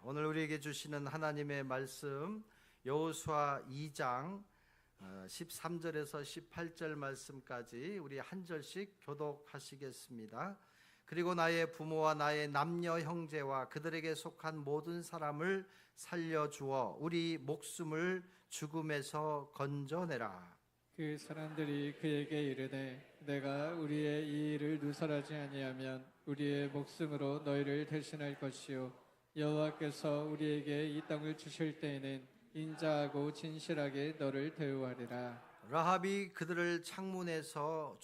오늘 우리에게 주시는 하나님의 말씀 여호수아 2장 13절에서 18절 말씀까지 우리 한 절씩 교독하시겠습니다. 그리고 나의 부모와 나의 남녀 형제와 그들에게 속한 모든 사람을 살려주어 우리 목숨을 죽음에서 건져내라. 그 사람들이 그에게 이르되 내가 우리의 이 일을 누설하지 아니하면 우리의 목숨으로 너희를 대신할 것이요 여호와께서 우리에게 이 땅을 주실 때에는 인자하고 진실하게 너를 대우하리라. 라합이 그들을 창문에서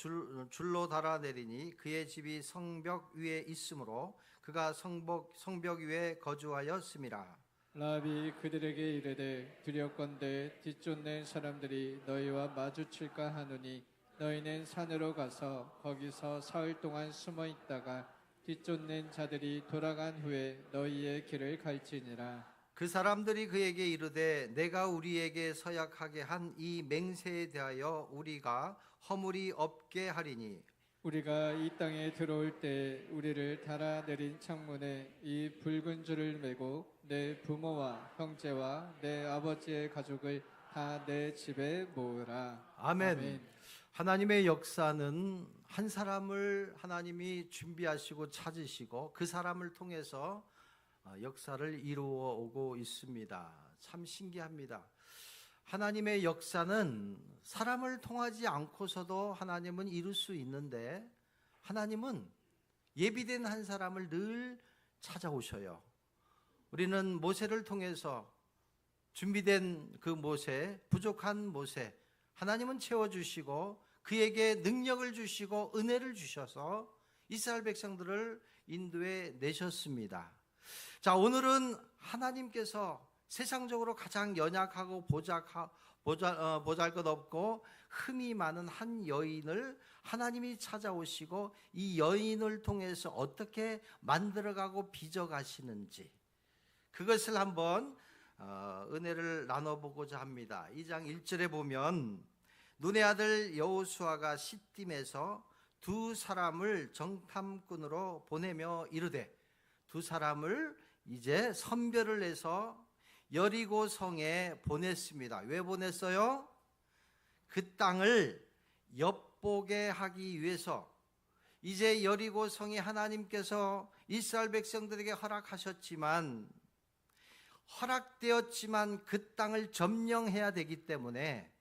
줄로 달아내리니 그의 집이 성벽 위에 있으므로 그가 성벽 위에 거주하였음이라. 라합이 그들에게 이르되 두렵건대 뒤쫓는 사람들이 너희와 마주칠까 하노니 너희는 산으로 가서 거기서 사흘 동안 숨어 있다가 뒤쫓는 자들이 돌아간 후에 너희의 길을 갈지니라. 그 사람들이 그에게 이르되 내가 우리에게 서약하게 한 이 맹세에 대하여 우리가 허물이 없게 하리니 우리가 이 땅에 들어올 때 우리를 달아내린 창문에 이 붉은 줄을 메고 내 부모와 형제와 내 아버지의 가족을 다 내 집에 모으라. 아멘. 하나님의 역사는 한 사람을 하나님이 준비하시고 찾으시고 그 사람을 통해서 역사를 이루어 오고 있습니다. 참 신기합니다. 하나님의 역사는 사람을 통하지 않고서도 하나님은 이룰 수 있는데 하나님은 예비된 한 사람을 늘 찾아오셔요. 우리는 모세를 통해서 준비된 그 모세, 부족한 모세, 하나님은 채워주시고 그에게 능력을 주시고 은혜를 주셔서 이스라엘 백성들을 인도해 내셨습니다. 자, 오늘은 하나님께서 세상적으로 가장 연약하고 보잘것없고 흠이 많은 한 여인을 하나님이 찾아오시고 이 여인을 통해서 어떻게 만들어가고 빚어가시는지 그것을 한번 은혜를 나눠보고자 합니다. 2장 1절에 보면 눈의 아들 여호수아가 시딤에서 두 사람을 정탐꾼으로 보내며 이르되 두 사람을 이제 선별을 해서 여리고 성에 보냈습니다. 왜 보냈어요? 그 땅을 엿보게 하기 위해서. 이제 여리고 성이 하나님께서 이스라엘 백성들에게 허락되었지만 그 땅을 점령해야 되기 때문에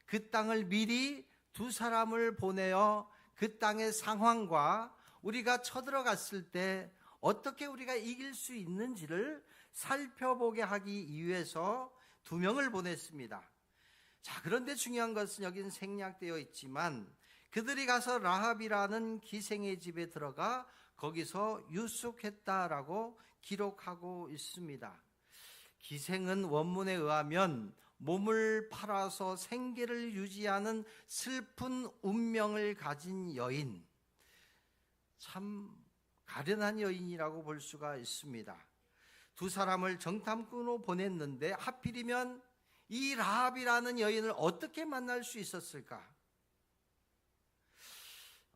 그 땅을 미리 두 사람을 보내어 그 땅의 상황과 우리가 쳐들어갔을 때 어떻게 우리가 이길 수 있는지를 살펴보게 하기 위해서 두 명을 보냈습니다. 자, 그런데 중요한 것은 여기는 생략되어 있지만 그들이 가서 라합이라는 기생의 집에 들어가 거기서 유숙했다라고 기록하고 있습니다. 기생은 원문에 의하면 몸을 팔아서 생계를 유지하는 슬픈 운명을 가진 여인, 참 가련한 여인이라고 볼 수가 있습니다. 두 사람을 정탐꾼으로 보냈는데 하필이면 이 라합이라는 여인을 어떻게 만날 수 있었을까?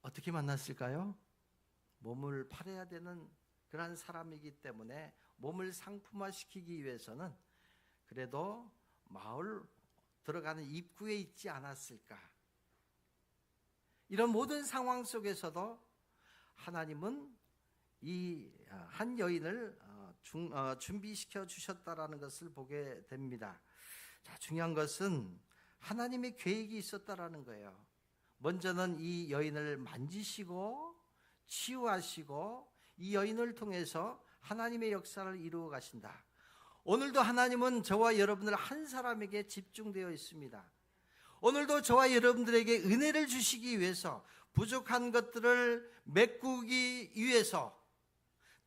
어떻게 만났을까요? 몸을 팔아야 되는 그런 사람이기 때문에 몸을 상품화시키기 위해서는 그래도 마을 들어가는 입구에 있지 않았을까? 이런 모든 상황 속에서도 하나님은 이 한 여인을 준비시켜 주셨다라는 것을 보게 됩니다. 자, 중요한 것은 하나님의 계획이 있었다라는 거예요. 먼저는 이 여인을 만지시고 치유하시고 이 여인을 통해서 하나님의 역사를 이루어 가신다. 오늘도 하나님은 저와 여러분들 한 사람에게 집중되어 있습니다. 오늘도 저와 여러분들에게 은혜를 주시기 위해서 부족한 것들을 메꾸기 위해서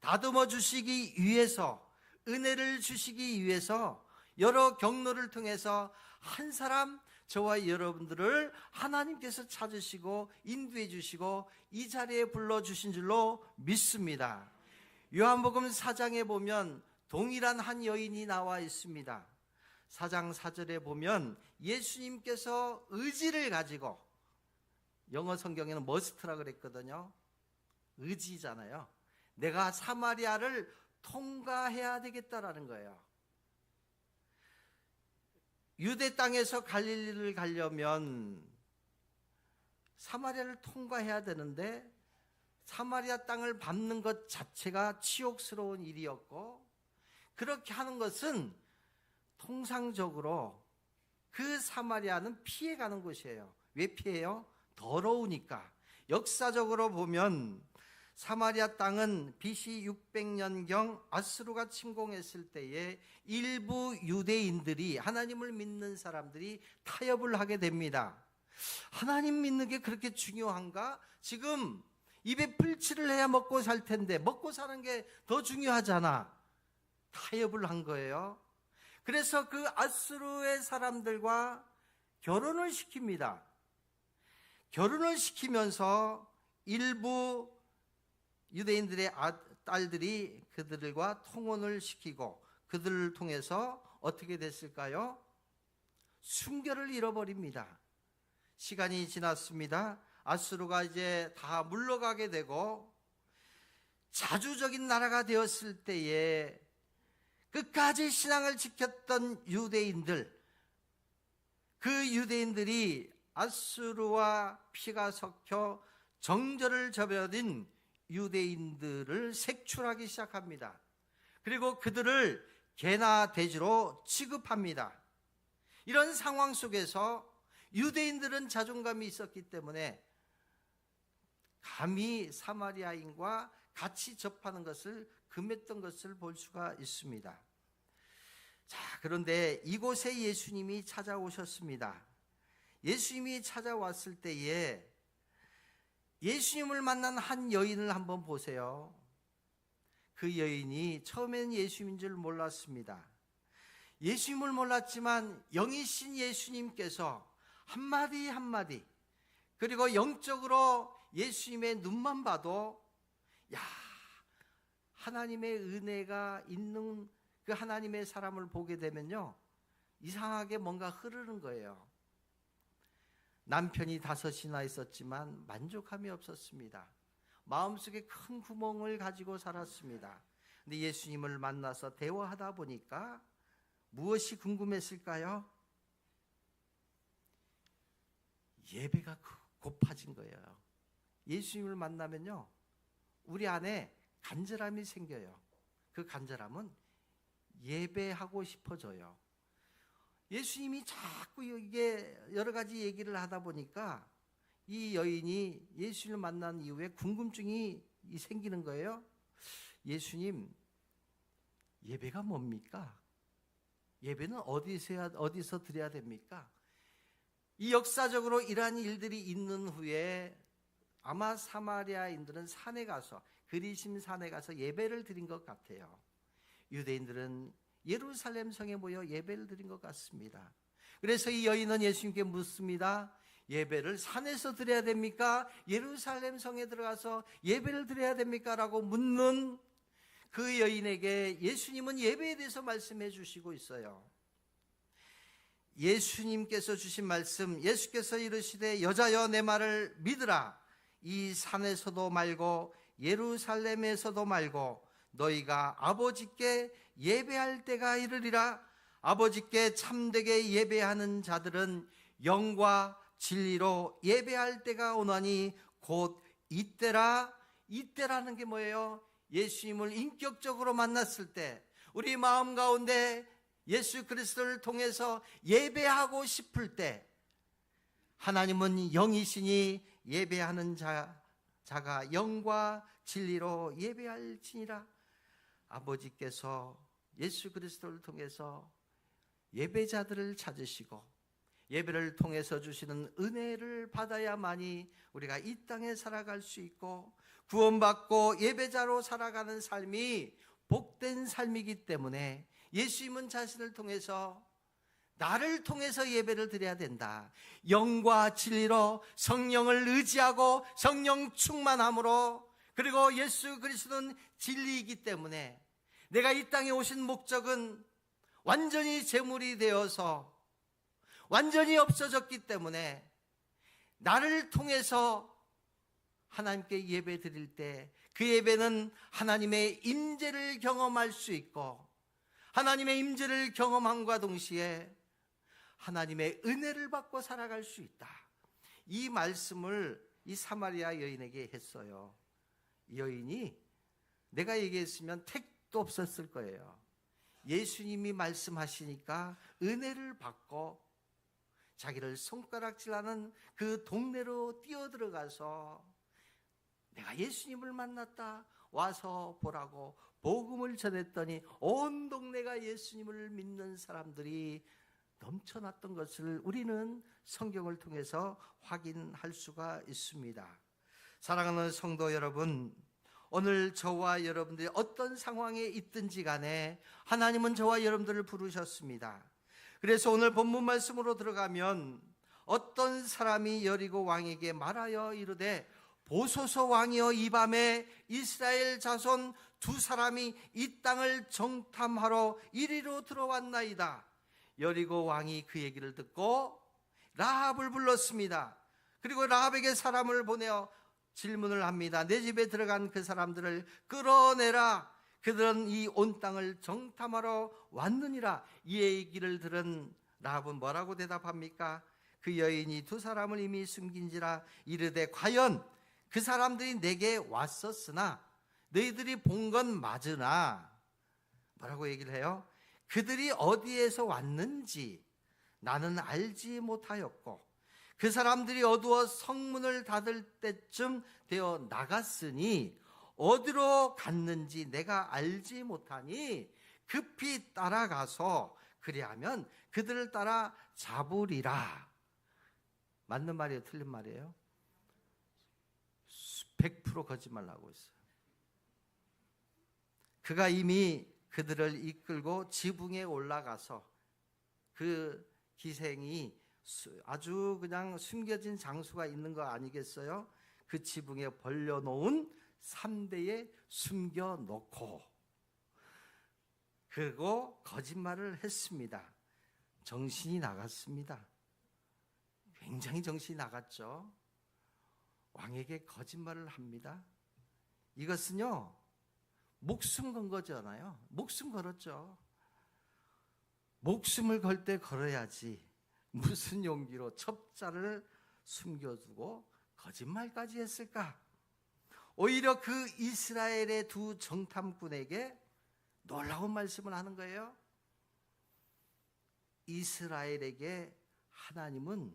다듬어 주시기 위해서 은혜를 주시기 위해서 여러 경로를 통해서 한 사람 저와 여러분들을 하나님께서 찾으시고 인도해 주시고 이 자리에 불러주신 줄로 믿습니다. 요한복음 4장에 보면 동일한 한 여인이 나와 있습니다. 4장 4절에 보면 예수님께서 의지를 가지고, 영어 성경에는 머스트라 그랬거든요. 의지잖아요. 내가 사마리아를 통과해야 되겠다라는 거예요. 유대 땅에서 갈릴리를 가려면 사마리아를 통과해야 되는데 사마리아 땅을 밟는 것 자체가 치욕스러운 일이었고, 그렇게 하는 것은 통상적으로 그 사마리아는 피해가는 곳이에요. 왜 피해요? 더러우니까. 역사적으로 보면 사마리아 땅은 BC 600년경 아수르가 침공했을 때에 일부 유대인들이, 하나님을 믿는 사람들이 타협을 하게 됩니다. 하나님 믿는 게 그렇게 중요한가? 지금 입에 풀칠을 해야 먹고 살 텐데 먹고 사는 게 더 중요하잖아. 타협을 한 거예요. 그래서 그 아수르의 사람들과 결혼을 시킵니다. 결혼을 시키면서 일부 유대인들의 딸들이 그들과 통혼을 시키고, 그들을 통해서 어떻게 됐을까요? 순결을 잃어버립니다. 시간이 지났습니다. 아수르가 이제 다 물러가게 되고 자주적인 나라가 되었을 때에 끝까지 신앙을 지켰던 유대인들, 그 유대인들이 아수르와 피가 섞여 정절을 저버린 유대인들을 색출하기 시작합니다. 그리고 그들을 개나 돼지로 취급합니다. 이런 상황 속에서 유대인들은 자존감이 있었기 때문에 감히 사마리아인과 같이 접하는 것을 금했던 것을 볼 수가 있습니다. 자, 그런데 이곳에 예수님이 찾아오셨습니다. 예수님이 찾아왔을 때에 예수님을 만난 한 여인을 한번 보세요. 그 여인이 처음엔 예수님인 줄 몰랐습니다. 예수님을 몰랐지만 영이신 예수님께서 한마디 한마디, 그리고 영적으로 예수님의 눈만 봐도, 야, 하나님의 은혜가 있는 그 하나님의 사람을 보게 되면요, 이상하게 뭔가 흐르는 거예요. 남편이 5이나 있었지만 만족함이 없었습니다. 마음속에 큰 구멍을 가지고 살았습니다. 근데 예수님을 만나서 대화하다 보니까 무엇이 궁금했을까요? 예배가 고파진 거예요. 예수님을 만나면요, 우리 안에 간절함이 생겨요. 그 간절함은 예배하고 싶어져요. 예수님이 자꾸 이게 여러 가지 얘기를 하다 보니까 이 여인이 예수님을 만난 이후에 궁금증이 생기는 거예요. 예수님, 예배가 뭡니까? 예배는 어디서 드려야 됩니까? 이 역사적으로 이러한 일들이 있는 후에 아마 사마리아인들은 산에 가서, 그리심 산에 가서 예배를 드린 것 같아요. 유대인들은 예루살렘 성에 모여 예배를 드린 것 같습니다. 그래서 이 여인은 예수님께 묻습니다. 예배를 산에서 드려야 됩니까? 예루살렘 성에 들어가서 예배를 드려야 됩니까? 라고 묻는 그 여인에게 예수님은 예배에 대해서 말씀해 주시고 있어요. 예수님께서 주신 말씀, 예수께서 이르시되 여자여 내 말을 믿으라. 이 산에서도 말고 예루살렘에서도 말고 너희가 아버지께 예배할 때가 이르리라. 아버지께 참되게 예배하는 자들은 영과 진리로 예배할 때가 오나니 곧 이때라. 이때라는 게 뭐예요? 예수님을 인격적으로 만났을 때, 우리 마음 가운데 예수 그리스도를 통해서 예배하고 싶을 때, 하나님은 영이시니 예배하는 자가 영과 진리로 예배할지니라. 아버지께서 예수 그리스도를 통해서 예배자들을 찾으시고 예배를 통해서 주시는 은혜를 받아야만이 우리가 이 땅에 살아갈 수 있고 구원받고 예배자로 살아가는 삶이 복된 삶이기 때문에 예수님은 자신을 통해서, 나를 통해서 예배를 드려야 된다. 영과 진리로 성령을 의지하고 성령 충만함으로, 그리고 예수 그리스도는 진리이기 때문에 내가 이 땅에 오신 목적은 완전히 제물이 되어서 완전히 없어졌기 때문에 나를 통해서 하나님께 예배 드릴 때 그 예배는 하나님의 임재를 경험할 수 있고, 하나님의 임재를 경험함과 동시에 하나님의 은혜를 받고 살아갈 수 있다. 이 말씀을 이 사마리아 여인에게 했어요. 이 여인이 내가 얘기했으면 택도 없었을 거예요. 예수님이 말씀하시니까 은혜를 받고 자기를 손가락질하는 그 동네로 뛰어들어가서 내가 예수님을 만났다, 와서 보라고 복음을 전했더니 온 동네가 예수님을 믿는 사람들이 넘쳐났던 것을 우리는 성경을 통해서 확인할 수가 있습니다. 사랑하는 성도 여러분, 오늘 저와 여러분들이 어떤 상황에 있든지 간에 하나님은 저와 여러분들을 부르셨습니다. 그래서 오늘 본문 말씀으로 들어가면 어떤 사람이 여리고 왕에게 말하여 이르되 보소서 왕이여, 이 밤에 이스라엘 자손 두 사람이 이 땅을 정탐하러 이리로 들어왔나이다. 여리고 왕이 그 얘기를 듣고 라합을 불렀습니다. 그리고 라합에게 사람을 보내어 질문을 합니다. 내 집에 들어간 그 사람들을 끌어내라. 그들은 이 온 땅을 정탐하러 왔느니라. 이 얘기를 들은 라합은 뭐라고 대답합니까? 그 여인이 두 사람을 이미 숨긴지라 이르되 과연 그 사람들이 내게 왔었으나 너희들이 본 건 맞으나, 뭐라고 얘기를 해요? 그들이 어디에서 왔는지 나는 알지 못하였고 그 사람들이 어두워 성문을 닫을 때쯤 되어 나갔으니 어디로 갔는지 내가 알지 못하니 급히 따라가서 그리하면 그들을 따라 잡으리라. 맞는 말이에요, 틀린 말이에요? 100% 거짓말하고 있어요. 그가 이미 그들을 이끌고 지붕에 올라가서 그 기생이 아주 그냥 숨겨진 장소가 있는 거 아니겠어요? 그 지붕에 벌려놓은 3대에 숨겨놓고 그리고 거짓말을 했습니다. 정신이 나갔습니다. 굉장히 정신이 나갔죠. 왕에게 거짓말을 합니다. 이것은요, 목숨 건 거잖아요. 목숨 걸었죠. 목숨을 걸 때 걸어야지 무슨 용기로 첩자를 숨겨두고 거짓말까지 했을까? 오히려 그 이스라엘의 두 정탐꾼에게 놀라운 말씀을 하는 거예요. 이스라엘에게 하나님은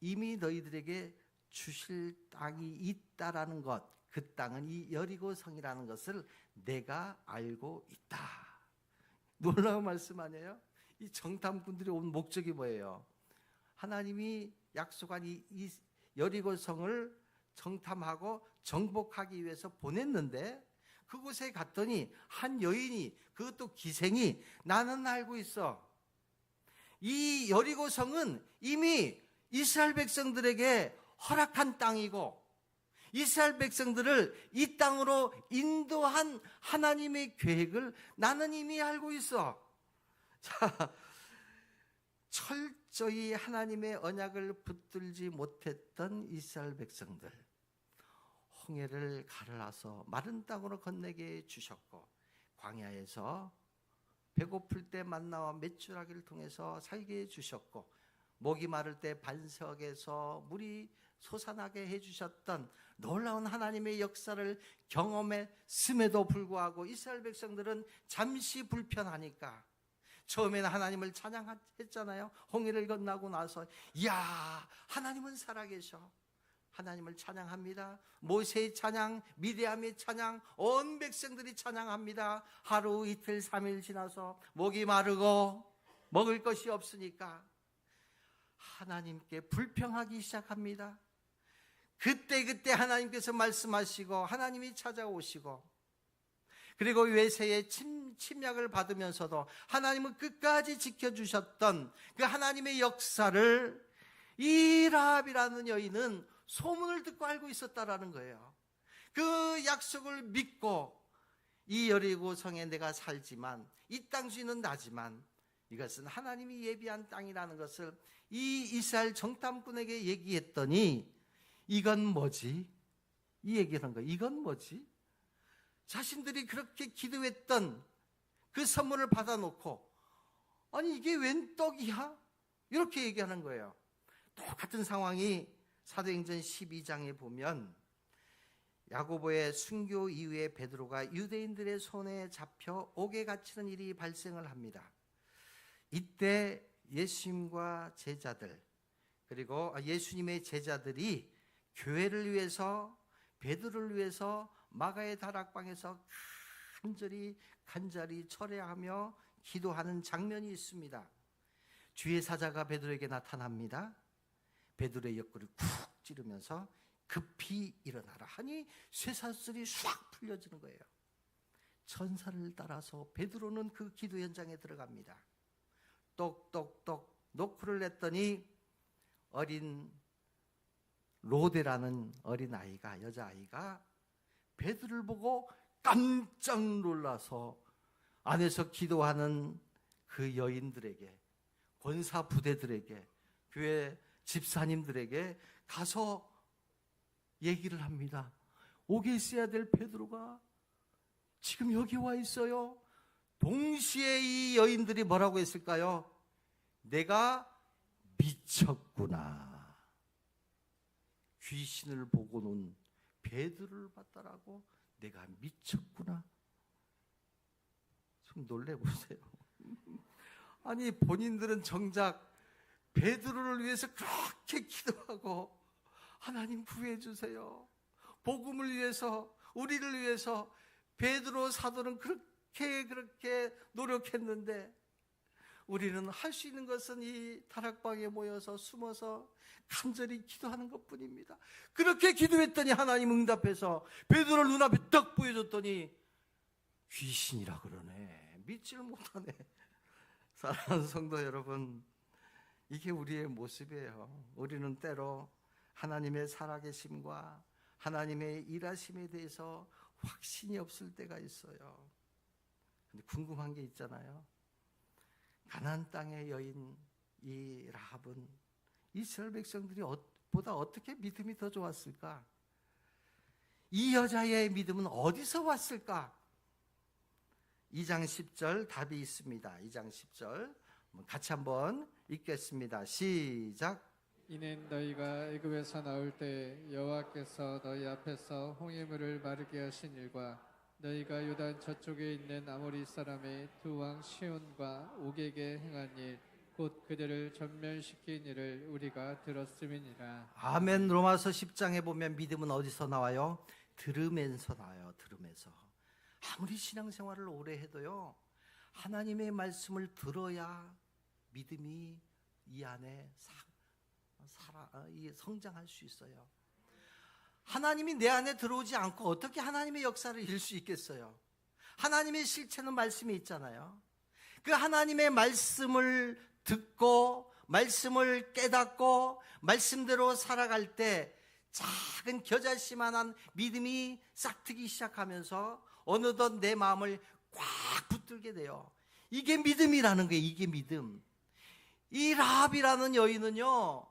이미 너희들에게 주실 땅이 있다라는 것, 그 땅은 이 여리고 성이라는 것을 내가 알고 있다. 놀라운 말씀 아니에요? 이 정탐꾼들이 온 목적이 뭐예요? 하나님이 약속한 이 여리고 성을 정탐하고 정복하기 위해서 보냈는데 그곳에 갔더니 한 여인이, 그것도 기생이, 나는 알고 있어. 이 여리고 성은 이미 이스라엘 백성들에게 허락한 땅이고 이스라엘 백성들을 이 땅으로 인도한 하나님의 계획을 나는 이미 알고 있어. 자, 철저히 하나님의 언약을 붙들지 못했던 이스라엘 백성들, 홍해를 가르라서 마른 땅으로 건네게 주셨고 광야에서 배고플 때 만나와 메추라기를 통해서 살게 해주셨고 목이 마를 때 반석에서 물이 솟아나게 해주셨던 놀라운 하나님의 역사를 경험했음에도 불구하고 이스라엘 백성들은 잠시 불편하니까 처음에는 하나님을 찬양했잖아요. 홍해를 건너고 나서 이야, 하나님은 살아계셔. 하나님을 찬양합니다. 모세의 찬양, 미디암의 찬양, 온 백성들이 찬양합니다. 하루 이틀 3일 지나서 목이 마르고 먹을 것이 없으니까 하나님께 불평하기 시작합니다. 그때 하나님께서 말씀하시고 하나님이 찾아오시고 그리고 외세의 침략을 받으면서도 하나님은 끝까지 지켜주셨던 그 하나님의 역사를 이 라합이라는 여인은 소문을 듣고 알고 있었다라는 거예요. 그 약속을 믿고 이 여리고 성에 내가 살지만 이 땅 주인은 나지만 이것은 하나님이 예비한 땅이라는 것을 이 이스라엘 정탐꾼에게 얘기했더니 이건 뭐지? 이 얘기하는 거예요. 이건 뭐지? 자신들이 그렇게 기도했던 그 선물을 받아놓고 아니 이게 웬 떡이야? 이렇게 얘기하는 거예요. 똑같은 상황이 사도행전 12장에 보면 야고보의 순교 이후에 베드로가 유대인들의 손에 잡혀 옥에 갇히는 일이 발생을 합니다. 이때 예수님과 제자들 그리고 예수님의 제자들이 교회를 위해서 베드로를 위해서 마가의 다락방에서 간절히 철회하며 기도하는 장면이 있습니다. 주의 사자가 베드로에게 나타납니다. 베드로의 옆구리를 쿡 찌르면서 급히 일어나라 하니 쇠사슬이 싹 풀려지는 거예요. 천사를 따라서 베드로는 그 기도 현장에 들어갑니다. 똑똑똑 노크를 냈더니 어린 로데라는 어린 아이가 여자아이가 베드로를 보고 깜짝 놀라서 안에서 기도하는 그 여인들에게 권사 부대들에게 교회 집사님들에게 가서 얘기를 합니다. 옥에 있어야 될 베드로가 지금 여기 와 있어요. 동시에 이 여인들이 뭐라고 했을까요? 내가 미쳤구나. 귀신을 보고는 베드로를 봤다라고 내가 미쳤구나. 좀 놀래보세요. 아니 본인들은 정작 베드로를 위해서 그렇게 기도하고 하나님 구해주세요. 복음을 위해서 우리를 위해서 베드로 사도는 그렇게 노력했는데 우리는 할 수 있는 것은 이 다락방에 모여서 숨어서 간절히 기도하는 것뿐입니다. 그렇게 기도했더니 하나님 응답해서 베드로를 눈앞에 딱 보여줬더니 귀신이라 그러네. 믿지를 못하네. 사랑하는 성도 여러분, 이게 우리의 모습이에요. 우리는 때로 하나님의 살아계심과 하나님의 일하심에 대해서 확신이 없을 때가 있어요. 근데 궁금한 게 있잖아요. 가나안 땅의 여인 이 라합은 이스라엘 백성들이 보다 어떻게 믿음이 더 좋았을까? 이 여자의 믿음은 어디서 왔을까? 2장 10절 답이 있습니다. 2장 10절 같이 한번 읽겠습니다. 시작. 이는 너희가 애굽에서 나올 때 여호와께서 너희 앞에서 홍해물을 마르게 하신 일과 너희가 요단 저쪽에 있는 아모리 사람의 두 왕 시온과 옥에게 행한 일 곧 그들을 전멸시킨 일을 우리가 들었음이니라. 아멘. 로마서 10장에 보면 믿음은 어디서 나와요? 들으면서 나와요. 들으면서. 아무리 신앙생활을 오래 해도요, 하나님의 말씀을 들어야 믿음이 이 안에 성장할 수 있어요. 하나님이 내 안에 들어오지 않고 어떻게 하나님의 역사를 이룰 수 있겠어요? 하나님의 실체는 말씀이 있잖아요. 그 하나님의 말씀을 듣고 말씀을 깨닫고 말씀대로 살아갈 때 작은 겨자씨만한 믿음이 싹트기 시작하면서 어느덧 내 마음을 꽉 붙들게 돼요. 이게 믿음이라는 거예요. 이게 믿음. 이 라합이라는 여인은요,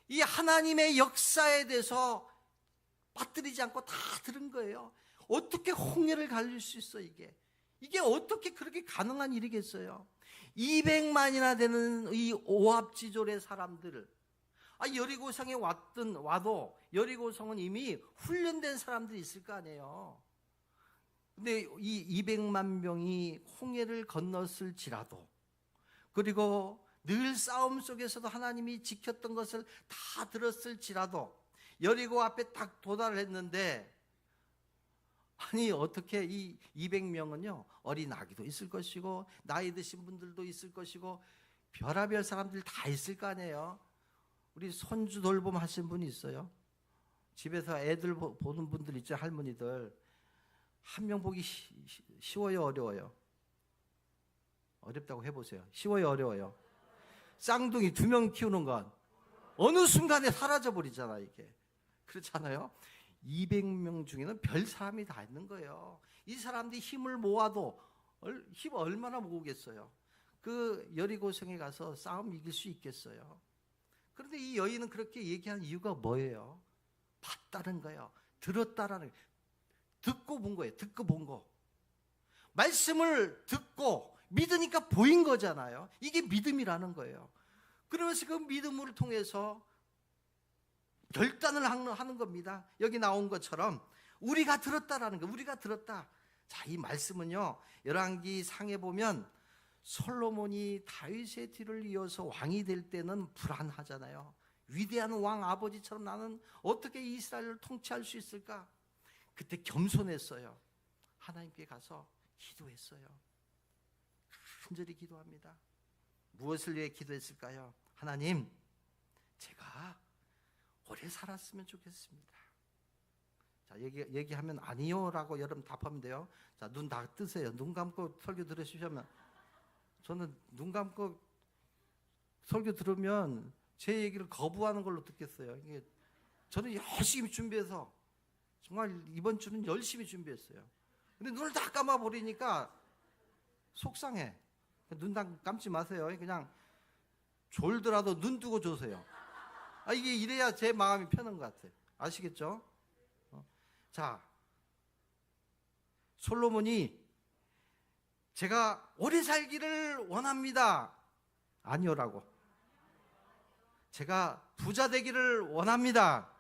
이 하나님의 역사에 대해서 빠뜨리지 않고 다 들은 거예요. 어떻게 홍해를 갈릴 수 있어 이게 어떻게 그렇게 가능한 일이겠어요? 200만이나 되는 이 오합지졸의 사람들을 여리고성에 와도 여리고성은 이미 훈련된 사람들이 있을 거 아니에요. 근데 이 200만 명이 홍해를 건넜을지라도 그리고 늘 싸움 속에서도 하나님이 지켰던 것을 다 들었을지라도 여리고 앞에 딱 도달을 했는데 아니 어떻게 이 200명은요 어린 아기도 있을 것이고 나이 드신 분들도 있을 것이고 별의별 사람들 다 있을 거 아니에요. 우리 손주 돌봄 하신 분이 있어요. 집에서 애들 보는 분들 있죠. 할머니들 한 명 보기 쉬워요 어려워요? 어렵다고 해보세요. 쉬워요 어려워요? 쌍둥이 2명 키우는 건 어느 순간에 사라져버리잖아. 이게 그렇잖아요. 200명 중에는 별 사람이 다 있는 거예요. 이 사람들이 힘을 모아도 힘 얼마나 모으겠어요. 그 여리고성에 가서 싸움 이길 수 있겠어요. 그런데 이 여인은 그렇게 얘기한 이유가 뭐예요? 봤다는 거예요. 들었다라는 거예요. 듣고 본 거예요. 듣고 본 거. 말씀을 듣고 믿으니까 보인 거잖아요. 이게 믿음이라는 거예요. 그러면서 그 믿음을 통해서 결단을 하는 겁니다. 여기 나온 것처럼 우리가 들었다라는 거. 우리가 들었다. 자, 이 말씀은요, 열왕기 상에 보면 솔로몬이 다윗의 뒤를 이어서 왕이 될 때는 불안하잖아요. 위대한 왕 아버지처럼 나는 어떻게 이스라엘을 통치할 수 있을까? 그때 겸손했어요. 하나님께 가서 기도했어요. 간절히 기도합니다. 무엇을 위해 기도했을까요? 하나님, 제가 오래 살았으면 좋겠습니다. 자, 얘기하면 아니요라고 여러분 답하면 돼요. 자, 눈 다 뜨세요. 눈 감고 설교 들으시면, 저는 눈 감고 설교 들으면 제 얘기를 거부하는 걸로 듣겠어요. 이게 저는 열심히 준비해서 정말 이번 주는 열심히 준비했어요. 근데 눈을 다 감아 버리니까 속상해. 눈 다 감지 마세요. 그냥 졸더라도 눈 뜨고 조세요. 이게 이래야 제 마음이 편한 것 같아요. 아시겠죠? 자, 솔로몬이 제가 오래 살기를 원합니다. 아니요라고. 제가 부자 되기를 원합니다.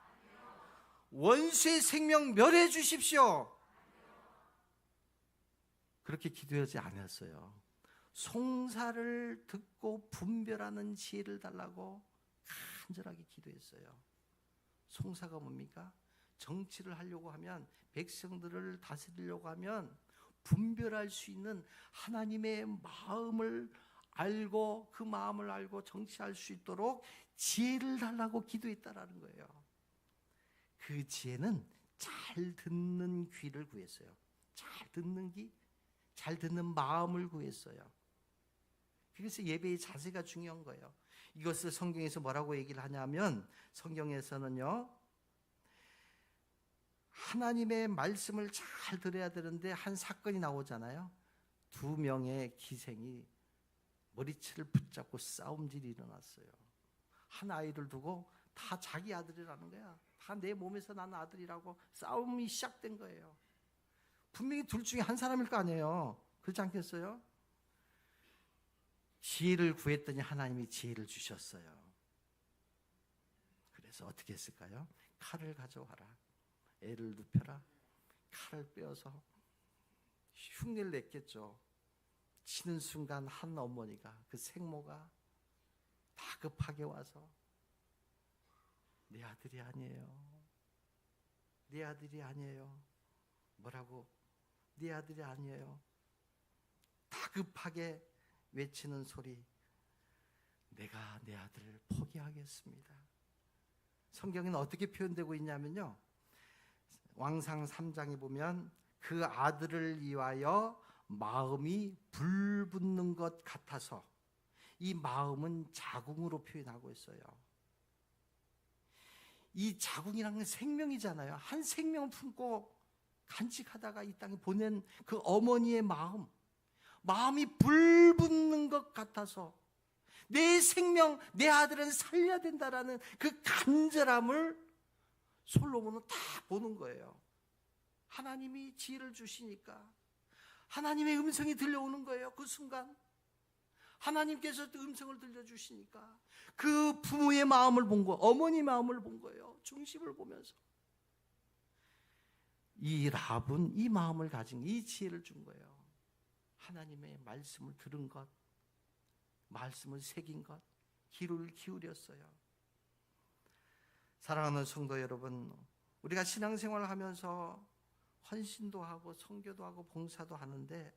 원수의 생명 멸해 주십시오. 그렇게 기도하지 않았어요. 송사를 듣고 분별하는 지혜를 달라고 간절하게 기도했어요. 송사가 뭡니까? 정치를 하려고 하면, 백성들을 다스리려고 하면 분별할 수 있는 하나님의 마음을 알고, 그 마음을 알고 정치할 수 있도록 지혜를 달라고 기도했다라는 거예요. 그 지혜는 잘 듣는 귀를 구했어요. 잘 듣는 귀, 잘 듣는 마음을 구했어요. 그래서 예배의 자세가 중요한 거예요. 이것을 성경에서 뭐라고 얘기를 하냐면, 성경에서는요, 하나님의 말씀을 잘 들어야 되는데 한 사건이 나오잖아요. 2명의 기생이 머리채를 붙잡고 싸움질이 일어났어요. 한 아이를 두고 다 자기 아들이라는 거야. 다 내 몸에서 난 아들이라고 싸움이 시작된 거예요. 분명히 둘 중에 한 사람일 거 아니에요. 그렇지 않겠어요? 지혜를 구했더니 하나님이 지혜를 주셨어요. 그래서 어떻게 했을까요? 칼을 가져와라. 애를 눕혀라. 칼을 빼어서 흉내를 냈겠죠. 치는 순간 한 어머니가, 그 생모가 다급하게 와서 내 아들이 아니에요. 내 아들이 아니에요. 뭐라고? 내 아들이 아니에요. 다급하게 외치는 소리. 내가 내 아들을 포기하겠습니다. 성경에는 어떻게 표현되고 있냐면요, 왕상 3장에 보면 그 아들을 위하여 마음이 불붙는 것 같아서, 이 마음은 자궁으로 표현하고 있어요. 이 자궁이라는 건 생명이잖아요. 한 생명을 품고 간직하다가 이 땅에 보낸 그 어머니의 마음이 불붙는 것 같아서 내 생명, 내 아들은 살려야 된다라는 그 간절함을 솔로몬은 다 보는 거예요. 하나님이 지혜를 주시니까 하나님의 음성이 들려오는 거예요. 그 순간 하나님께서 음성을 들려주시니까 그 부모의 마음을 본 거예요. 어머니 마음을 본 거예요. 중심을 보면서 이 랍은 이 마음을 가진, 이 지혜를 준 거예요. 하나님의 말씀을 들은 것, 말씀을 새긴 것, 귀를 기울였어요. 사랑하는 성도 여러분, 우리가 신앙생활을 하면서 헌신도 하고 선교도 하고 봉사도 하는데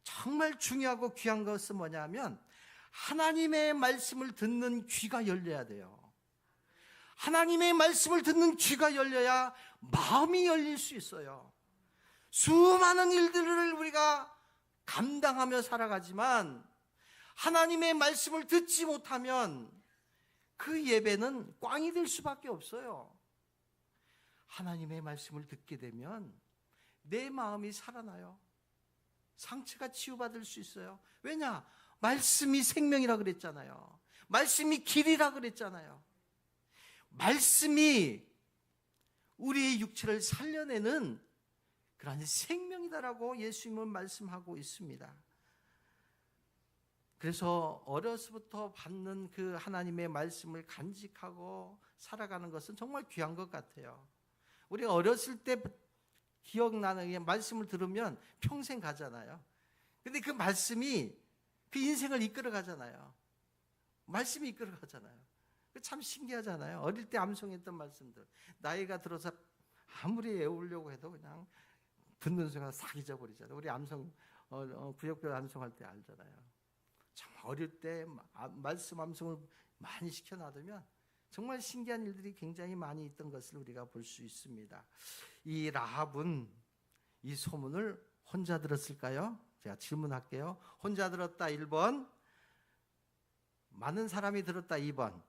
정말 중요하고 귀한 것은 뭐냐면 하나님의 말씀을 듣는 귀가 열려야 돼요. 하나님의 말씀을 듣는 귀가 열려야 마음이 열릴 수 있어요. 수많은 일들을 우리가 감당하며 살아가지만 하나님의 말씀을 듣지 못하면 그 예배는 꽝이 될 수밖에 없어요. 하나님의 말씀을 듣게 되면 내 마음이 살아나요. 상처가 치유받을 수 있어요. 왜냐? 말씀이 생명이라 그랬잖아요. 말씀이 길이라 그랬잖아요. 말씀이 우리의 육체를 살려내는 그러한 생명이다라고 예수님은 말씀하고 있습니다. 그래서 어려서부터 받는 그 하나님의 말씀을 간직하고 살아가는 것은 정말 귀한 것 같아요. 우리가 어렸을 때 기억나는 말씀을 들으면 평생 가잖아요. 근데 그 말씀이 그 인생을 이끌어 가잖아요. 말씀이 이끌어 가잖아요. 참 신기하잖아요. 어릴 때 암송했던 말씀들 나이가 들어서 아무리 외우려고 해도 그냥 듣는 순간 싹 잊어버리잖아요. 우리 암송 구역별 암송할 때 알잖아요. 참 어릴 때 말씀 암송을 많이 시켜놔두면 정말 신기한 일들이 굉장히 많이 있던 것을 우리가 볼 수 있습니다. 이 라합은 이 소문을 혼자 들었을까요? 제가 질문할게요. 혼자 들었다 1번, 많은 사람이 들었다 2번.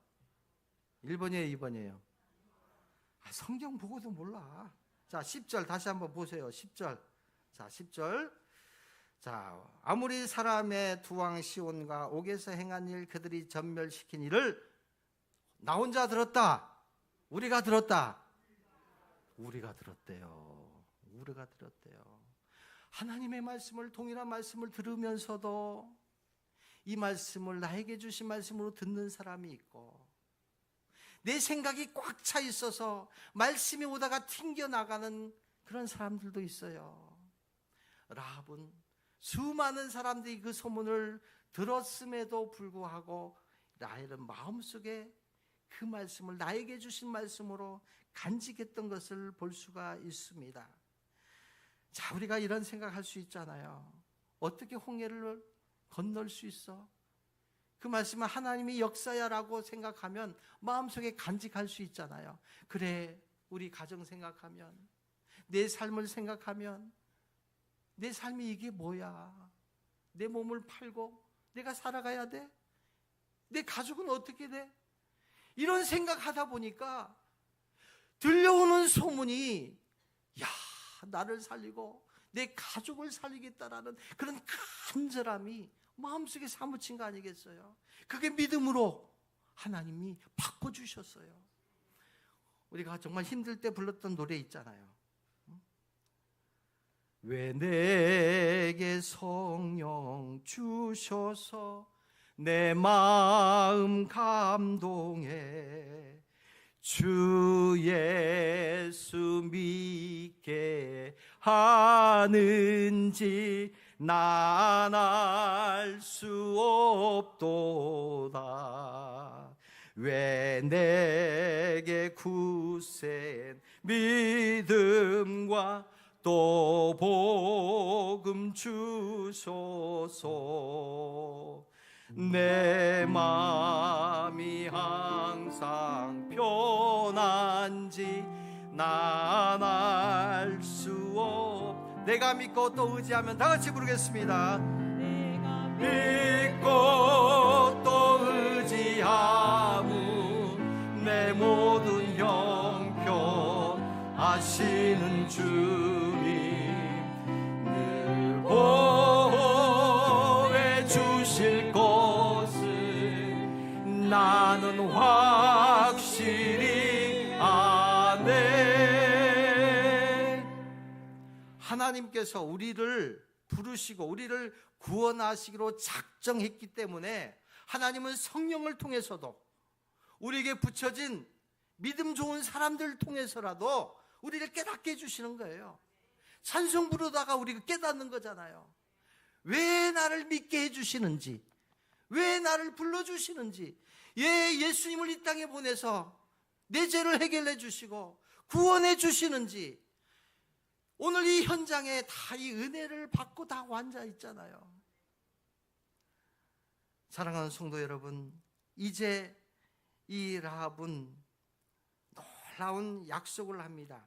1번이에요 2번이에요? 성경 보고도 몰라. 자 10절 다시 한번 보세요. 10절. 자 10절. 자 아무리 사람의 두 왕 시온과 옥에서 행한 일 그들이 전멸시킨 일을 나 혼자 들었다. 우리가 들었다. 우리가 들었대요. 우리가 들었대요. 하나님의 말씀을 동일한 말씀을 들으면서도 이 말씀을 나에게 주신 말씀으로 듣는 사람이 있고 내 생각이 꽉 차 있어서 말씀이 오다가 튕겨나가는 그런 사람들도 있어요. 라합은 수많은 사람들이 그 소문을 들었음에도 불구하고 라헬은 마음속에 그 말씀을 나에게 주신 말씀으로 간직했던 것을 볼 수가 있습니다. 자, 우리가 이런 생각할 수 있잖아요. 어떻게 홍해를 건널 수 있어? 그 말씀은 하나님이 역사야라고 생각하면 마음속에 간직할 수 있잖아요. 그래, 우리 가정 생각하면, 내 삶을 생각하면, 내 삶이 이게 뭐야? 내 몸을 팔고 내가 살아가야 돼? 내 가족은 어떻게 돼? 이런 생각하다 보니까 들려오는 소문이 야, 나를 살리고 내 가족을 살리겠다라는 그런 간절함이 마음속에 사무친 거 아니겠어요? 그게 믿음으로 하나님이 바꿔주셨어요. 우리가 정말 힘들 때 불렀던 노래 있잖아요. 왜 내게 성령 주셔서 내 마음 감동해 주 예수 믿게 하는지 난 알 수 없도다. 왜 내게 굳센 믿음과 또 복음 주소서. 내 마음이 항상 편한지 난 알 수 없. 내가 믿고 또 의지하면 다 같이 부르겠습니다. 내가 믿고 또 의지하무 내 모든 형편 아시는 주님 늘 보호해 주실 것을 나는 확실히 아네. 하나님께서 우리를 부르시고 우리를 구원하시기로 작정했기 때문에 하나님은 성령을 통해서도 우리에게 붙여진 믿음 좋은 사람들을 통해서라도 우리를 깨닫게 해주시는 거예요. 찬송 부르다가 우리가 깨닫는 거잖아요. 왜 나를 믿게 해주시는지, 왜 나를 불러주시는지, 예수님을 이 땅에 보내서 내 죄를 해결해 주시고 구원해 주시는지, 오늘 이 현장에 다 이 은혜를 받고 다 앉아 있잖아요. 사랑하는 성도 여러분, 이제 이 라합은 놀라운 약속을 합니다.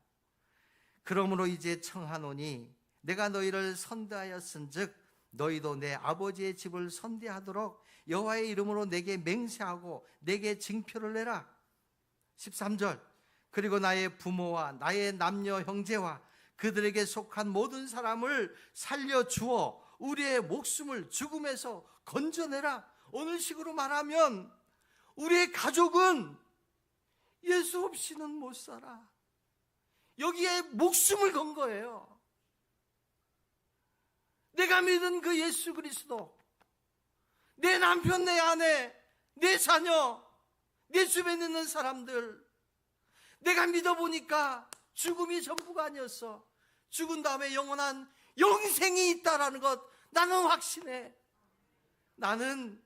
그러므로 이제 청하노니 내가 너희를 선대하였은즉 너희도 내 아버지의 집을 선대하도록 여호와의 이름으로 내게 맹세하고 내게 징표를 내라. 13절. 그리고 나의 부모와 나의 남녀 형제와 그들에게 속한 모든 사람을 살려주어 우리의 목숨을 죽음에서 건져내라. 오늘 식으로 말하면 우리의 가족은 예수 없이는 못 살아. 여기에 목숨을 건 거예요. 내가 믿은 그 예수 그리스도, 내 남편, 내 아내, 내 자녀, 내 주변에 있는 사람들, 내가 믿어보니까 죽음이 전부가 아니었어. 죽은 다음에 영원한 영생이 있다라는 것 나는 확신해. 나는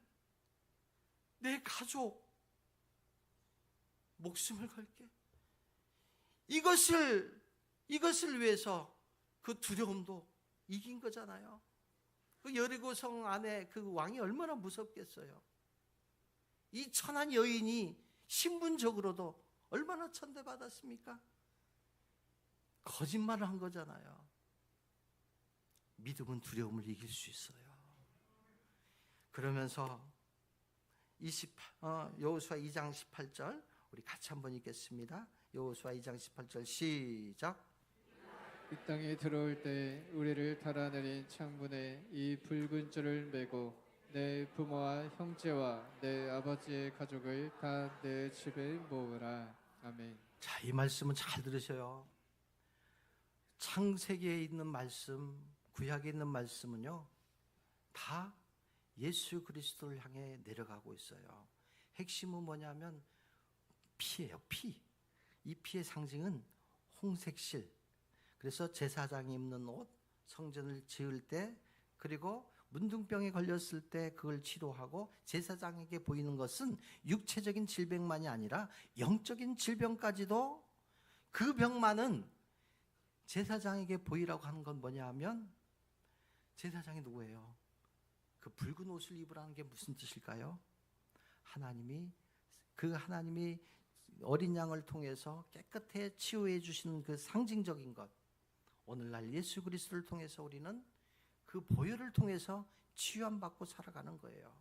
내 가족 목숨을 걸게. 이것을 위해서 그 두려움도 이긴 거잖아요. 그 여리고성 안에 그 왕이 얼마나 무섭겠어요. 이 천한 여인이 신분적으로도 얼마나 천대받았습니까? 거짓말을 한 거잖아요. 믿음은 두려움을 이길 수 있어요. 그러면서 여호수아 2장 18절 우리 같이 한번 읽겠습니다. 여호수아 2장 18절 시작. 이 땅에 들어올 때 우리를 달아내린 창문에 이 붉은 줄을 메고 내 부모와 형제와 내 아버지의 가족을 다 내 집에 모으라. 아멘. 자, 이 말씀은 잘 들으셔요. 창세기에 있는 말씀, 구약에 있는 말씀은요, 다 예수 그리스도를 향해 내려가고 있어요. 핵심은 뭐냐면 피예요. 피. 이 피의 상징은 홍색실. 그래서 제사장이 입는 옷, 성전을 지을 때, 그리고 문둥병에 걸렸을 때 그걸 치료하고, 제사장에게 보이는 것은 육체적인 질병만이 아니라 영적인 질병까지도, 그 병만은 제사장에게 보이라고 하는 건 뭐냐 하면, 제사장이 누구예요? 그 붉은 옷을 입으라는 게 무슨 뜻일까요? 하나님이 어린 양을 통해서 깨끗해 치유해 주시는 그 상징적인 것, 오늘날 예수 그리스도를 통해서 우리는 그 보혈을 통해서 치유함 받고 살아가는 거예요.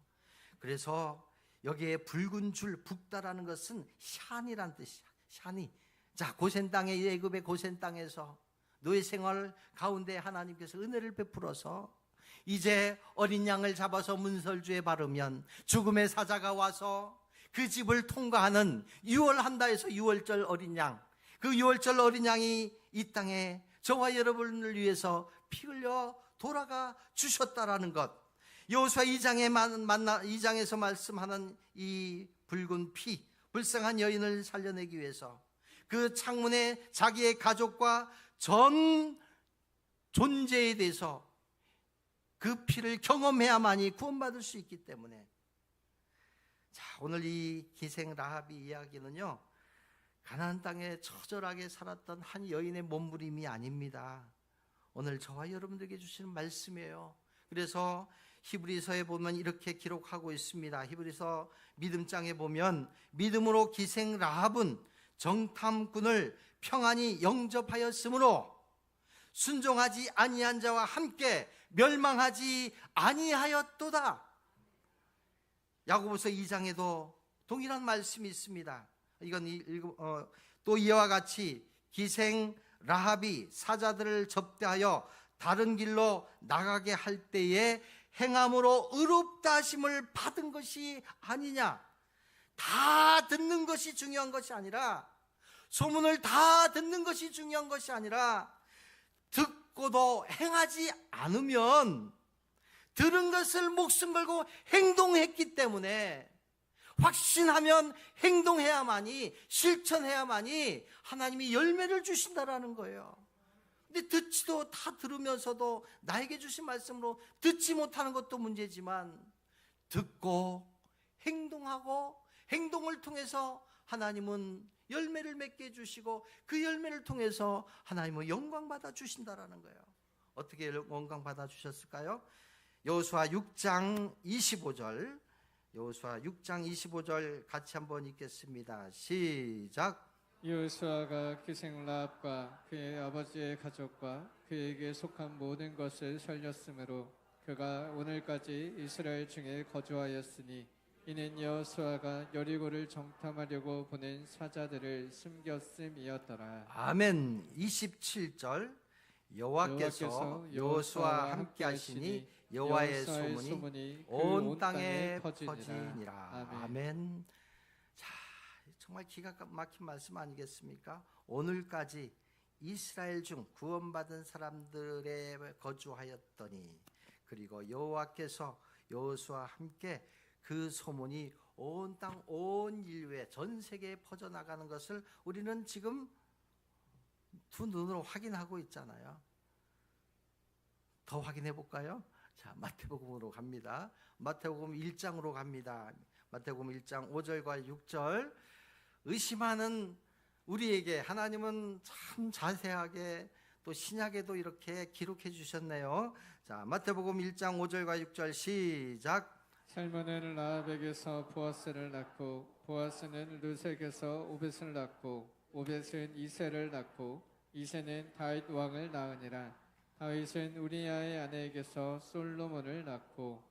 그래서 여기에 붉은 줄, 붓다라는 것은 샨이란 뜻이야. 샨이. 자, 고센 땅에, 애굽의 고센 땅에서 노예 생활 가운데 하나님께서 은혜를 베풀어서 이제 어린 양을 잡아서 문설주에 바르면 죽음의 사자가 와서 그 집을 통과하는 유월한다 해서 유월절 어린 양, 그 유월절 어린 양이 이 땅에 저와 여러분을 위해서 피 흘려 돌아가 주셨다라는 것, 여호수아 2장에서 말씀하는 이 붉은 피, 불쌍한 여인을 살려내기 위해서 그 창문에 자기의 가족과 전 존재에 대해서 그 피를 경험해야만이 구원받을 수 있기 때문에, 자, 오늘 이 기생 라합이 이야기는요, 가나안 땅에 처절하게 살았던 한 여인의 몸부림이 아닙니다. 오늘 저와 여러분들에게 주시는 말씀이에요. 그래서 히브리서에 보면 이렇게 기록하고 있습니다. 히브리서 믿음장에 보면, 믿음으로 기생 라합은 정탐꾼을 평안히 영접하였으므로 순종하지 아니한 자와 함께 멸망하지 아니하였도다. 야고보서 2장에도 동일한 말씀이 있습니다. 이건 또 이와 같이 기생 라합이 사자들을 접대하여 다른 길로 나가게 할 때에 행함으로 의롭다 하심을 받은 것이 아니냐. 다 듣는 것이 중요한 것이 아니라, 소문을 다 듣는 것이 중요한 것이 아니라, 듣고도 행하지 않으면, 들은 것을 목숨 걸고 행동했기 때문에, 확신하면 행동해야만이, 실천해야만이 하나님이 열매를 주신다라는 거예요. 근데 듣지도, 다 들으면서도 나에게 주신 말씀으로 듣지 못하는 것도 문제지만, 듣고 행동하고 행동을 통해서 하나님은 열매를 맺게 해주시고, 그 열매를 통해서 하나님은 영광 받아 주신다라는 거예요. 어떻게 영광 받아 주셨을까요? 여호수아 6장 25절, 여호수아 6장 25절 같이 한번 읽겠습니다. 시작. 여호수아가 기생 라합과 그의 아버지의 가족과 그에게 속한 모든 것을 살렸으므로 그가 오늘까지 이스라엘 중에 거주하였으니, 이는 여호수아가 여리고를 정탐하려고 보낸 사자들을 숨겼음이었더라. 아멘. 27절, 여호와께서 여호수아와 함께 하시니 여호와의 소문이 온 땅에 퍼지니라. 아멘. 자, 정말 기가 막힌 말씀 아니겠습니까? 오늘까지 이스라엘 중 구원받은 사람들에 거주하였더니 그리고 여호와께서 여호수아와 함께 그 소문이 온 땅 온 인류에 전 세계에 퍼져나가는 것을 우리는 지금 두 눈으로 확인하고 있잖아요. 더 확인해 볼까요? 자, 마태복음으로 갑니다. 마태복음 1장으로 갑니다. 마태복음 1장 5절과 6절. 의심하는 우리에게 하나님은 참 자세하게 또 신약에도 이렇게 기록해 주셨네요. 자, 마태복음 1장 5절과 6절 시작. 살몬은 라합에게서 보아스를 낳고 보아스는 르sek에서 오벳을 낳고 오벳은 이새를 낳고 이새는 다윗 왕을 낳으니라. 다윗은 우리아의 아내에게서 솔로몬을 낳고.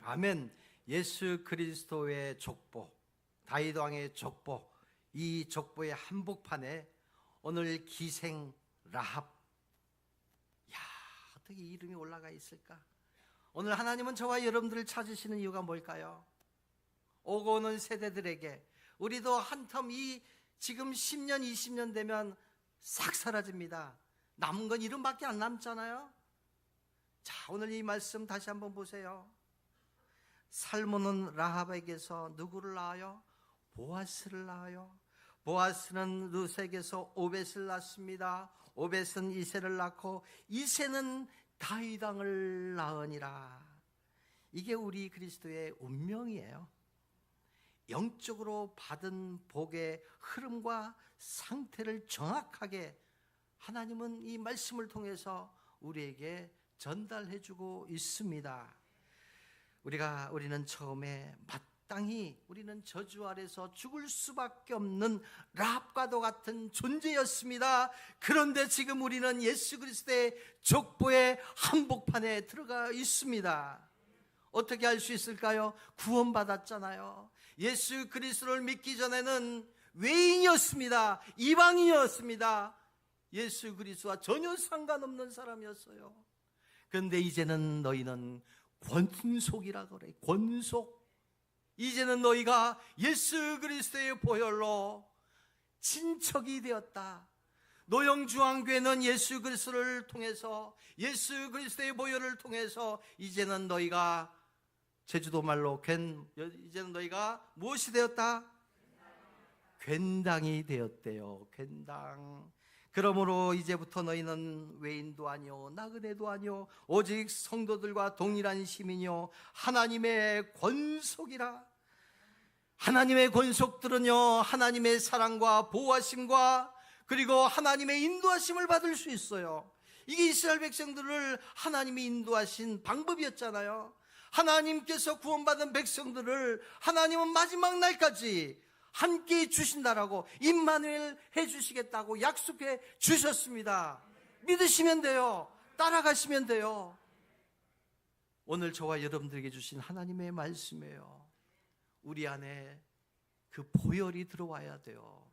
아멘. 예수 그리스도의 족보, 다윗 왕의 족보, 이 족보의 한복판에 오늘 기생 라합. 야, 어떻게 이름이 올라가 있을까? 오늘 하나님은 저와 여러분들을 찾으시는 이유가 뭘까요? 오고 오는 세대들에게 우리도 한텀 이 지금 10년, 20년 되면 싹 사라집니다. 남은 건 이름밖에 안 남잖아요. 자, 오늘 이 말씀 다시 한번 보세요. 살몬은 라합에게서 누구를 낳아요? 보아스를 낳아요. 보아스는 르sek에서 오벳을 낳습니다. 오벳은 이새를 낳고 이새는 다윗 왕을 낳으니라. 이게 우리 그리스도의 운명이에요. 영적으로 받은 복의 흐름과 상태를 정확하게 하나님은 이 말씀을 통해서 우리에게 전달해 주고 있습니다. 우리는 처음에 마땅히 우리는 저주 아래서 죽을 수밖에 없는 라합과도 같은 존재였습니다. 그런데 지금 우리는 예수 그리스도의 족보의 한복판에 들어가 있습니다. 어떻게 할 수 있을까요? 구원받았잖아요. 예수 그리스도를 믿기 전에는 외인이었습니다. 이방인이었습니다. 예수 그리스도와 전혀 상관없는 사람이었어요. 그런데 이제는 너희는 권속이라 그래. 권속. 이제는 너희가 예수 그리스도의 보혈로 친척이 되었다. 노영중앙교회는 예수 그리스도를 통해서, 예수 그리스도의 보혈을 통해서 이제는 너희가, 제주도 말로 이제는 너희가 무엇이 되었다? 괜당이 되었대요. 괜당. 그러므로 이제부터 너희는 외인도 아니요 나그네도 아니요 오직 성도들과 동일한 시민이요 하나님의 권속이라. 하나님의 권속들은요 하나님의 사랑과 보호하심과 그리고 하나님의 인도하심을 받을 수 있어요. 이게 이스라엘 백성들을 하나님이 인도하신 방법이었잖아요. 하나님께서 구원받은 백성들을 하나님은 마지막 날까지 함께 주신다라고, 임마누엘 해주시겠다고 약속해 주셨습니다. 믿으시면 돼요. 따라가시면 돼요. 오늘 저와 여러분들에게 주신 하나님의 말씀이에요. 우리 안에 그 보혈이 들어와야 돼요.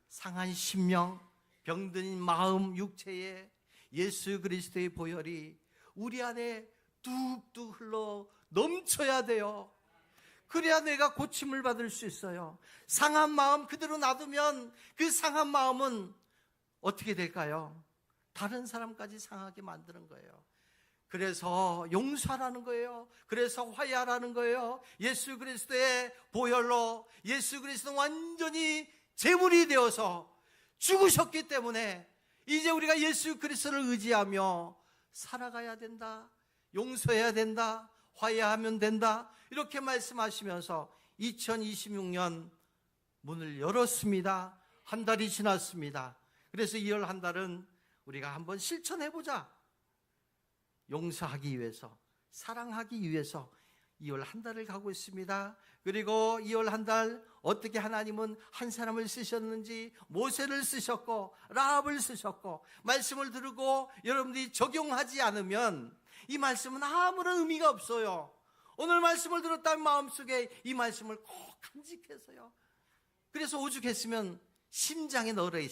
상한 심령, 병든 마음, 육체에 예수 그리스도의 보혈이 우리 안에 뚝뚝 흘러 넘쳐야 돼요. 그래야 내가 고침을 받을 수 있어요. 상한 마음 그대로 놔두면 그 상한 마음은 어떻게 될까요? 다른 사람까지 상하게 만드는 거예요. 그래서 용서하라는 거예요. 그래서 화해하라는 거예요. 예수 그리스도의 보혈로 예수 그리스도는 완전히 제물이 되어서 죽으셨기 때문에 이제 우리가 예수 그리스도를 의지하며 살아가야 된다. 용서해야 된다. 화해하면 된다. 이렇게 말씀하시면서 2026년 문을 열었습니다. 한 달이 지났습니다. 그래서 2월 한 달은 우리가 한번 실천해보자. 용서하기 위해서, 사랑하기 위해서 2월 한 달을 가고 있습니다. 그리고 2월 한 달 어떻게 하나님은 한 사람을 쓰셨는지, 모세를 쓰셨고 라합을 쓰셨고, 말씀을 들고 여러분들이 적용하지 않으면 이 말씀은 아무런 의미가 없어요. 오늘 말씀을 들었다면 마음속에 이 말씀을 꼭 간직해서요. 그래서 오죽했으면 심장에 넣으래요.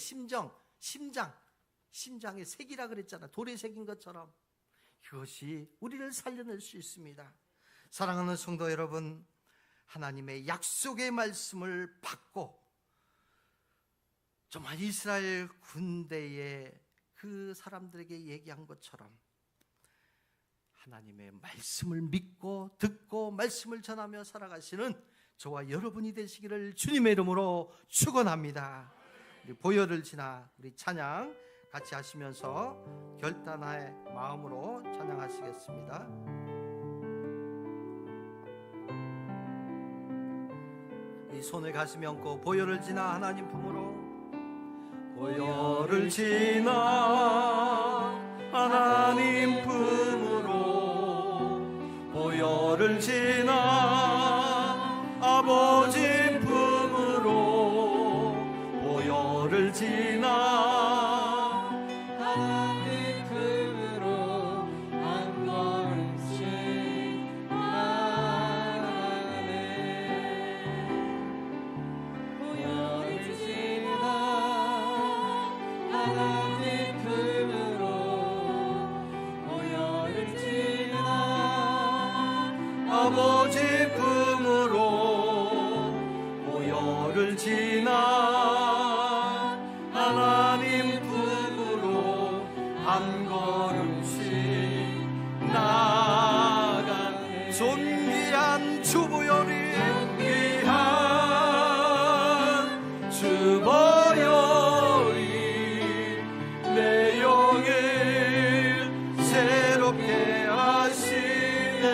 심장에 새기라 그랬잖아. 돌에 새긴 것처럼. 그것이 우리를 살려낼 수 있습니다. 사랑하는 성도 여러분, 하나님의 약속의 말씀을 받고 정말 이스라엘 군대의 그 사람들에게 얘기한 것처럼 하나님의 말씀을 믿고 듣고 말씀을 전하며 살아가시는 저와 여러분이 되시기를 주님의 이름으로 축원합니다. 우리 보혈을 지나 우리 찬양 같이 하시면서 결단의 마음으로 찬양하시겠습니다. 이 손을 가슴에 얹고 보혈을 지나 하나님 품으로, 보혈을 지나 하나님 품으로, 보혈을 지나 아버지 품으로, 보혈을 지나 하나님 품으로 한 걸음씩 나아가네. 보혈을 지나 하나님 품으로, 보혈을 지나 아버지 품으로, 보혈을 지나 하나님 품으로 한 걸음씩 나아간 존귀한 주보혈이, 귀한 주보혈이 내 영을 새롭게 하시네.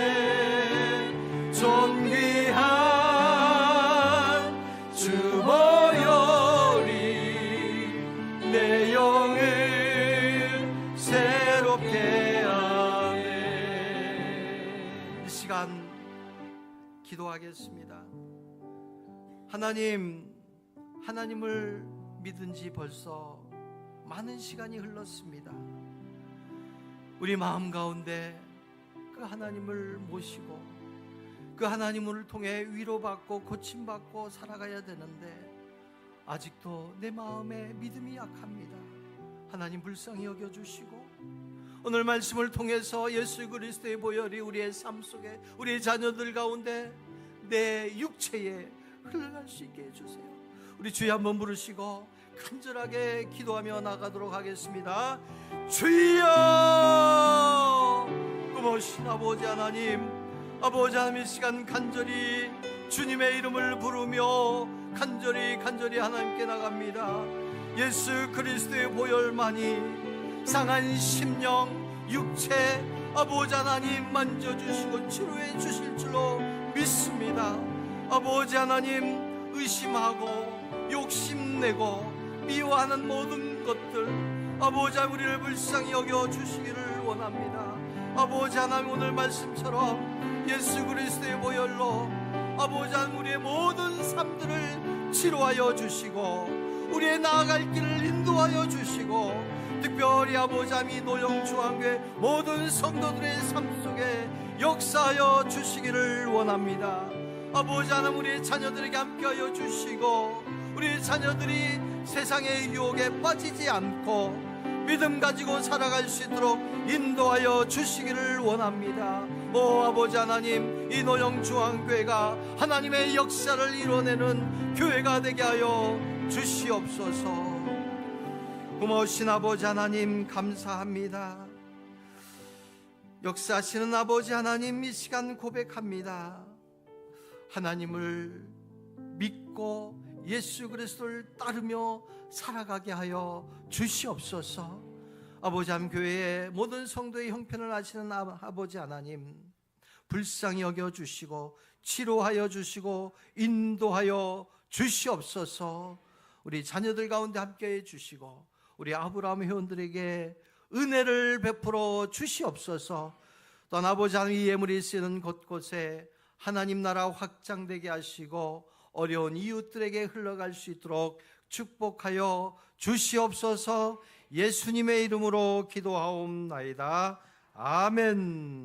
존귀한 주보혈이 내 영을 새롭게 하네. 이 시간 기도하겠습니다. 하나님을 믿은 지 벌써 많은 시간이 흘렀습니다. 우리 마음 가운데 그 하나님을 모시고 그 하나님을 통해 위로받고 고침받고 살아가야 되는데 아직도 내 마음에 믿음이 약합니다. 하나님 불쌍히 여겨주시고 오늘 말씀을 통해서 예수 그리스도의 보혈이 우리의 삶 속에, 우리의 자녀들 가운데 내 육체에 흘러갈 수 있게 해주세요. 우리 주여 한번 부르시고 간절하게 기도하며 나가도록 하겠습니다. 주여! 꿈오신 아버지 하나님, 아버지 하나님, 이 시간 간절히 주님의 이름을 부르며 간절히 하나님께 나갑니다. 예수 그리스도의 보혈만이 상한 심령 육체 아버지 하나님 만져주시고 치료해 주실 줄로 믿습니다. 아버지 하나님, 의심하고 욕심내고 미워하는 모든 것들 아버지 하나님 우리를 불쌍히 여겨주시기를 원합니다. 아버지 하나님, 오늘 말씀처럼 예수 그리스도의 보혈로 아버지 하나님 우리의 모든 삶들을 치료하여 주시고 우리의 나아갈 길을 인도하여 주시고 특별히 아버지 하나님 이 노영중앙교회 모든 성도들의 삶 속에 역사하여 주시기를 원합니다. 아버지 하나님, 우리의 자녀들에게 함께하여 주시고 우리 자녀들이 세상의 유혹에 빠지지 않고 믿음 가지고 살아갈 수 있도록 인도하여 주시기를 원합니다. 오 아버지 하나님, 이 노영중앙교회가 하나님의 역사를 이뤄내는 교회가 되게 하여 주시옵소서. 고마우신 아버지 하나님 감사합니다. 역사하시는 아버지 하나님, 이 시간 고백합니다. 하나님을 믿고 예수 그리스도를 따르며 살아가게 하여 주시옵소서. 아버지 하나님, 교회의 모든 성도의 형편을 아시는 아버지 하나님, 불쌍히 여겨주시고 치료하여 주시고 인도하여 주시옵소서. 우리 자녀들 가운데 함께해 주시고 우리 아브라함 회원들에게 은혜를 베풀어 주시옵소서. 또한 아버지 하나님, 이 예물이 쓰이는 곳곳에 하나님 나라 확장되게 하시고 어려운 이웃들에게 흘러갈 수 있도록 축복하여 주시옵소서. 예수님의 이름으로 기도하옵나이다. 아멘.